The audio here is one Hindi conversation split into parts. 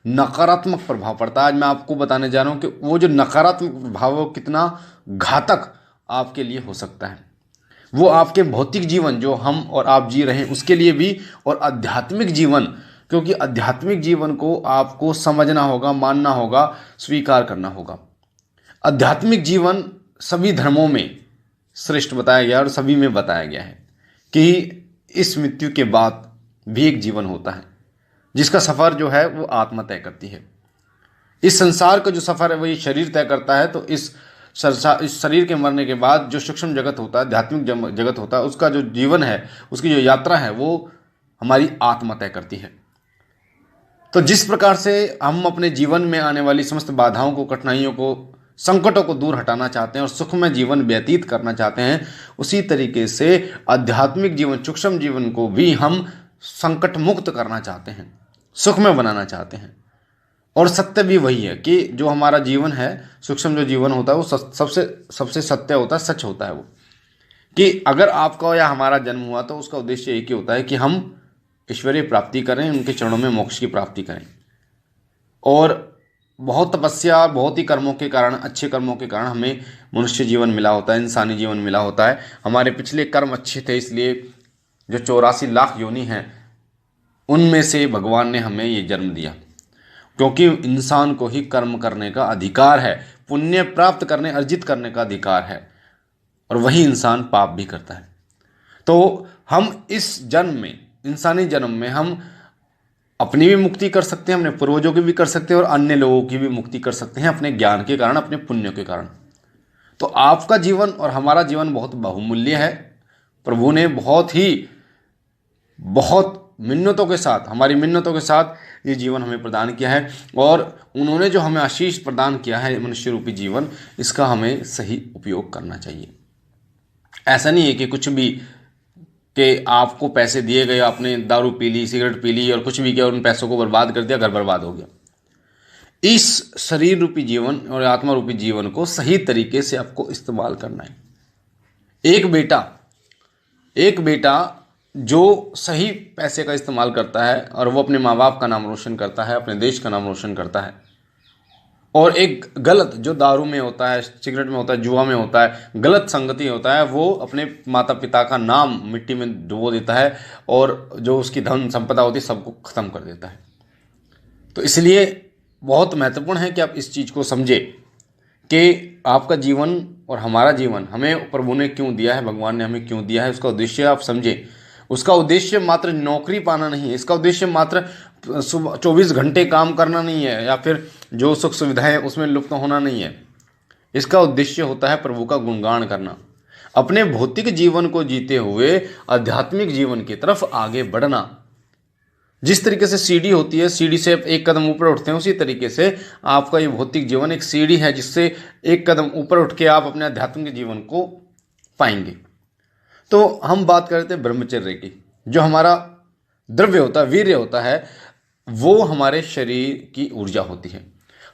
नकारात्मक प्रभाव पड़ता है। आज मैं आपको बताने जा रहा हूँ कि वो जो नकारात्मक प्रभाव है वो कितना घातक आपके लिए हो सकता है। वो आपके भौतिक जीवन जो हम और आप जी रहे हैं उसके लिए भी, और आध्यात्मिक जीवन, क्योंकि आध्यात्मिक जीवन को आपको समझना होगा, मानना होगा, स्वीकार करना होगा। आध्यात्मिक जीवन सभी धर्मों में श्रेष्ठ बताया गया और सभी में बताया गया है कि इस मृत्यु के बाद भी एक जीवन होता है जिसका सफ़र जो है वो आत्मा तय करती है। इस संसार का जो सफ़र है वही शरीर तय करता है। तो इस शरीर के मरने के बाद जो सूक्ष्म जगत होता है, आध्यात्मिक जगत होता है, उसका जो जीवन है, उसकी जो यात्रा है वो हमारी आत्मा तय करती है। तो जिस प्रकार से हम अपने जीवन में आने वाली समस्त बाधाओं को, कठिनाइयों को, संकटों को दूर हटाना चाहते हैं और सुखमय जीवन व्यतीत करना चाहते हैं, उसी तरीके से आध्यात्मिक जीवन, सूक्ष्म जीवन को भी हम संकट मुक्त करना चाहते हैं, सुखमय बनाना चाहते हैं। और सत्य भी वही है कि जो हमारा जीवन है, सूक्ष्म जो जीवन होता है वो सबसे सबसे सत्य होता है, सच होता है वो, कि अगर आपका या हमारा जन्म हुआ तो उसका उद्देश्य एक ही होता है कि हम ईश्वरीय प्राप्ति करें, उनके चरणों में मोक्ष की प्राप्ति करें। और बहुत तपस्या, बहुत ही कर्मों के कारण, अच्छे कर्मों के कारण हमें मनुष्य जीवन मिला होता है, इंसानी जीवन मिला होता है। हमारे पिछले कर्म अच्छे थे, इसलिए जो 84 लाख योनि हैं उनमें से भगवान ने हमें ये जन्म दिया, क्योंकि इंसान को ही कर्म करने का अधिकार है, पुण्य प्राप्त करने, अर्जित करने का अधिकार है, और वही इंसान पाप भी करता है। तो हम इस जन्म में, इंसानी जन्म में, हम अपनी भी मुक्ति कर सकते हैं, अपने पूर्वजों की भी कर सकते हैं और अन्य लोगों की भी मुक्ति कर सकते हैं अपने ज्ञान के कारण, अपने पुण्य के कारण। तो आपका जीवन और हमारा जीवन बहुत बहुमूल्य है। प्रभु ने बहुत मिन्नतों के साथ, हमारी मिन्नतों के साथ ये जीवन हमें प्रदान किया है, और उन्होंने जो हमें आशीष प्रदान किया है, मनुष्य रूपी जीवन, इसका हमें सही उपयोग करना चाहिए। ऐसा नहीं है कि कुछ भी, कि आपको पैसे दिए गए, आपने दारू पी ली, सिगरेट पी ली और कुछ भी किया और उन पैसों को बर्बाद कर दिया, घर बर्बाद हो गया। इस शरीर रूपी जीवन और आत्मा रूपी जीवन को सही तरीके से आपको इस्तेमाल करना है। एक बेटा जो सही पैसे का इस्तेमाल करता है और वो अपने माँ बाप का नाम रोशन करता है, अपने देश का नाम रोशन करता है, और एक गलत जो दारू में होता है, सिगरेट में होता है, जुआ में होता है, गलत संगति होता है, वो अपने माता पिता का नाम मिट्टी में डुबो देता है और जो उसकी धन संपदा होती है सबको ख़त्म कर देता है। तो इसलिए बहुत महत्वपूर्ण है कि आप इस चीज़ को समझें कि आपका जीवन और हमारा जीवन हमें प्रभु ने क्यों दिया है, भगवान ने हमें क्यों दिया है, उसका उद्देश्य आप समझें। उसका उद्देश्य मात्र नौकरी पाना नहीं है, इसका उद्देश्य मात्र सुबह 24 घंटे काम करना नहीं है, या फिर जो सुख सुविधाएं उसमें लुप्त होना नहीं है। इसका उद्देश्य होता है प्रभु का गुणगान करना, अपने भौतिक जीवन को जीते हुए आध्यात्मिक जीवन की तरफ आगे बढ़ना। जिस तरीके से सीढ़ी होती है, सीढ़ी से एक कदम ऊपर उठते हैं, उसी तरीके से आपका ये भौतिक जीवन एक सीढ़ी है जिससे एक कदम ऊपर उठ के आप अपने आध्यात्मिक जीवन को पाएंगे। तो हम बात कर रहे थे ब्रह्मचर्य की। जो हमारा द्रव्य होता है, वीर्य होता है, वो हमारे शरीर की ऊर्जा होती है।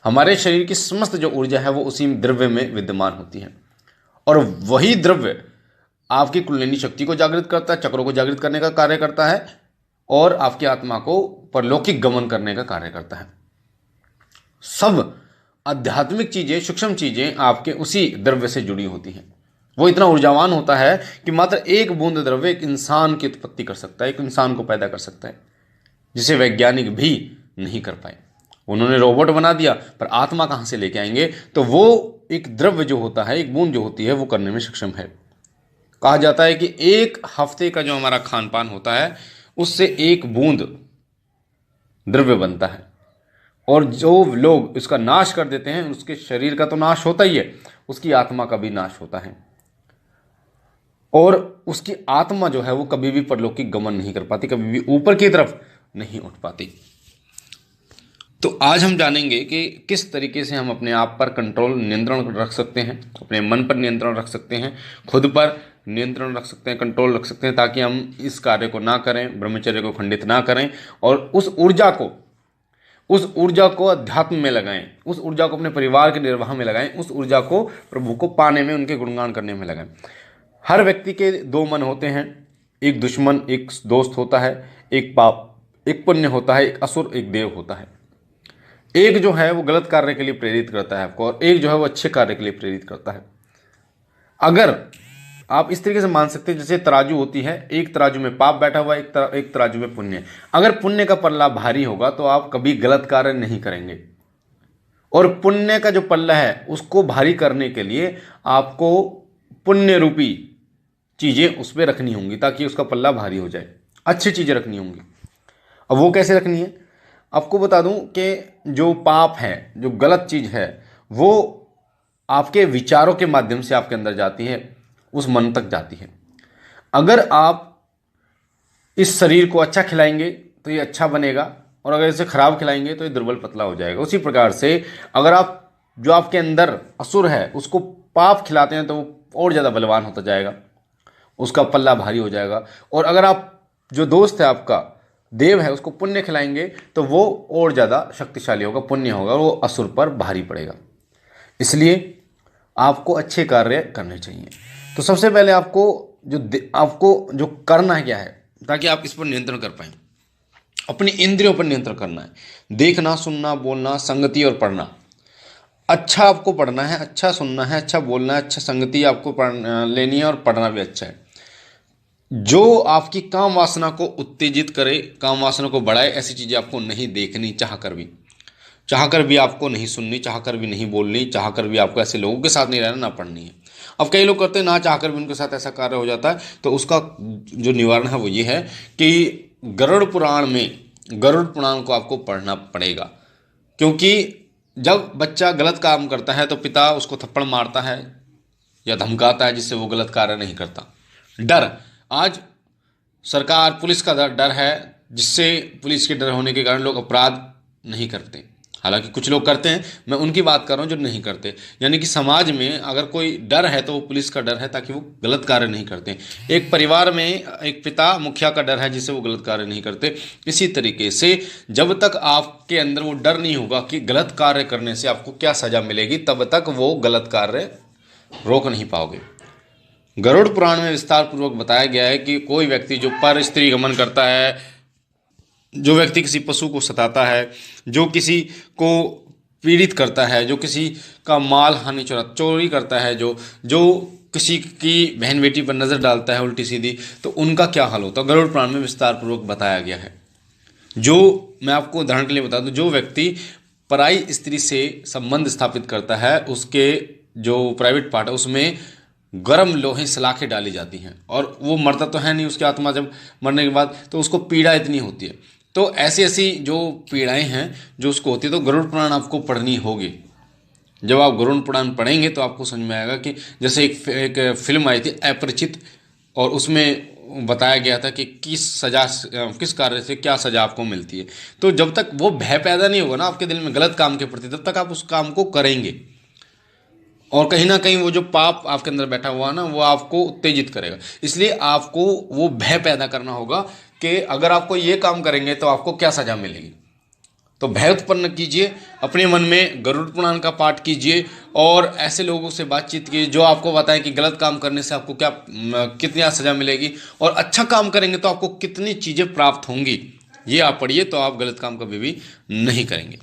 हमारे शरीर की समस्त जो ऊर्जा है वो उसी द्रव्य में विद्यमान होती है, और वही द्रव्य आपकी कुंडलिनी शक्ति को जागृत करता है, चक्रों को जागृत करने का कार्य करता है, और आपकी आत्मा को परलौकिक गमन करने का कार्य करता है। सब आध्यात्मिक चीजें, सूक्ष्म चीजें आपके उसी द्रव्य से जुड़ी होती हैं। वो इतना ऊर्जावान होता है कि मात्र एक बूंद द्रव्य एक इंसान की उत्पत्ति कर सकता है, एक इंसान को पैदा कर सकता है, जिसे वैज्ञानिक भी नहीं कर पाए। उन्होंने रोबोट बना दिया, पर आत्मा कहाँ से लेके आएंगे? तो वो एक द्रव्य जो होता है, एक बूंद जो होती है, वो करने में सक्षम है। कहा जाता है कि एक हफ्ते का जो हमारा खान पान होता है उससे एक बूंद द्रव्य बनता है, और जो लोग इसका नाश कर देते हैं उसके शरीर का तो नाश होता ही है, उसकी आत्मा का भी नाश होता है, और उसकी आत्मा जो है वो कभी भी परलौकिक गमन नहीं कर पाती, कभी भी ऊपर की तरफ नहीं उठ पाती। तो आज हम जानेंगे कि किस तरीके से हम अपने आप पर कंट्रोल, नियंत्रण रख सकते हैं, अपने मन पर नियंत्रण रख सकते हैं, खुद पर नियंत्रण रख सकते हैं, कंट्रोल रख सकते हैं, ताकि हम इस कार्य को ना करें, ब्रह्मचर्य को खंडित ना करें, और उस ऊर्जा को अध्यात्म में लगाएं, उस ऊर्जा को अपने परिवार के निर्वाह में लगाएं, उस ऊर्जा को प्रभु को पाने में, उनके गुणगान करने में लगाएं। हर व्यक्ति के दो मन होते हैं, एक दुश्मन, एक दोस्त होता है, एक पाप, एक पुण्य होता है, एक असुर, एक देव होता है। एक जो है वो गलत कार्य के लिए प्रेरित करता है आपको, और एक जो है वो अच्छे कार्य के लिए प्रेरित करता है। अगर आप इस तरीके से मान सकते हैं जैसे तराजू होती है, एक तराजू में पाप बैठा हुआ है, एक तराजू में पुण्य। अगर पुण्य का पल्ला भारी होगा तो आप कभी गलत कार्य नहीं करेंगे, और पुण्य का जो पल्ला है उसको भारी करने के लिए आपको पुण्य रूपी चीज़ें उस पर रखनी होंगी ताकि उसका पल्ला भारी हो जाए। अच्छी चीज़ें रखनी होंगी। अब वो कैसे रखनी है, आपको बता दूं कि जो पाप है, जो गलत चीज़ है, वो आपके विचारों के माध्यम से आपके अंदर जाती है, उस मन तक जाती है। अगर आप इस शरीर को अच्छा खिलाएंगे तो ये अच्छा बनेगा, और अगर इसे खराब खिलाएंगे तो ये दुर्बल पतला हो जाएगा। उसी प्रकार से अगर आप जो आपके अंदर असुर है उसको पाप खिलाते हैं तो वो और ज़्यादा बलवान होता जाएगा, उसका पल्ला भारी हो जाएगा। और अगर आप जो दोस्त है आपका देव है उसको पुण्य खिलाएंगे तो वो और ज़्यादा शक्तिशाली होगा, पुण्य होगा, और वो असुर पर भारी पड़ेगा। इसलिए आपको अच्छे कार्य करने चाहिए। तो सबसे पहले आपको जो करना है क्या है ताकि आप इस पर नियंत्रण कर पाएं, अपनी इंद्रियों पर नियंत्रण करना है। देखना, सुनना, बोलना, संगति और पढ़ना। अच्छा आपको पढ़ना है, अच्छा सुनना है, अच्छा बोलना है, अच्छा संगति आपको लेनी है, और पढ़ना भी अच्छा है। जो आपकी काम वासना को उत्तेजित करे, काम वासना को बढ़ाए, ऐसी चीज़ें आपको नहीं देखनी, चाहकर भी आपको नहीं सुननी, चाहकर भी नहीं बोलनी, चाहकर भी आपको ऐसे लोगों के साथ नहीं रहना, ना पढ़नी है। अब कई लोग करते हैं ना चाहकर भी उनके साथ ऐसा कार्य हो जाता है, तो उसका जो निवारण है वो ये है कि गरुड़ पुराण को आपको पढ़ना पड़ेगा। क्योंकि जब बच्चा गलत काम करता है तो पिता उसको थप्पड़ मारता है या धमकाता है जिससे वो गलत कार्य नहीं करता। डर, आज सरकार पुलिस का डर है, जिससे पुलिस के डर होने के कारण लोग अपराध नहीं करते। हालांकि कुछ लोग करते हैं, मैं उनकी बात कर रहा हूँ जो नहीं करते। यानी कि समाज में अगर कोई डर है तो वो पुलिस का डर है ताकि वो गलत कार्य नहीं करते। एक परिवार में एक पिता मुखिया का डर है जिससे वो गलत कार्य नहीं करते। इसी तरीके से जब तक आपके अंदर वो डर नहीं होगा कि गलत कार्य करने से आपको क्या सजा मिलेगी, तब तक वो गलत कार्य रोक नहीं पाओगे। गरुड़ पुराण में विस्तार पूर्वक बताया गया है कि कोई व्यक्ति जो पर स्त्री गमन करता है, जो व्यक्ति किसी पशु को सताता है, जो किसी को पीड़ित करता है, जो किसी का माल हानि चोरी करता है, जो किसी की बहन बेटी पर नज़र डालता है उल्टी सीधी, तो उनका क्या हाल होता है, गरुड़ पुराण में विस्तार पूर्वक बताया गया है। जो मैं आपको उदाहरण के लिए बता दूं, जो व्यक्ति पराई स्त्री से संबंध स्थापित करता है, उसके जो प्राइवेट पार्ट है उसमें गर्म लोहे सलाखें डाली जाती हैं, और वो मरता तो है नहीं, उसकी आत्मा जब मरने के बाद तो उसको पीड़ा इतनी होती है। तो ऐसी ऐसी जो पीड़ाएं हैं जो उसको होती है, तो गरुड़ पुराण आपको पढ़नी होगी। जब आप गरुड़ पुराण पढ़ेंगे तो आपको समझ में आएगा कि जैसे एक फिल्म आई थी अपरिचित, और उसमें बताया गया था कि किस कार्य से क्या सजा आपको मिलती है। तो जब तक वो भय पैदा नहीं होगा ना आपके दिल में गलत काम के प्रति, तब तक आप उस काम को करेंगे, और कहीं ना कहीं वो जो पाप आपके अंदर बैठा हुआ ना वो आपको उत्तेजित करेगा। इसलिए आपको वो भय पैदा करना होगा कि अगर आपको ये काम करेंगे तो आपको क्या सजा मिलेगी। तो भय उत्पन्न कीजिए, अपने मन में गरुड़ पुराण का पाठ कीजिए, और ऐसे लोगों से बातचीत कीजिए जो आपको बताएं कि गलत काम करने से आपको कितनी सजा मिलेगी, और अच्छा काम करेंगे तो आपको कितनी चीज़ें प्राप्त होंगी। ये आप पढ़िए तो आप गलत काम कभी भी नहीं करेंगे।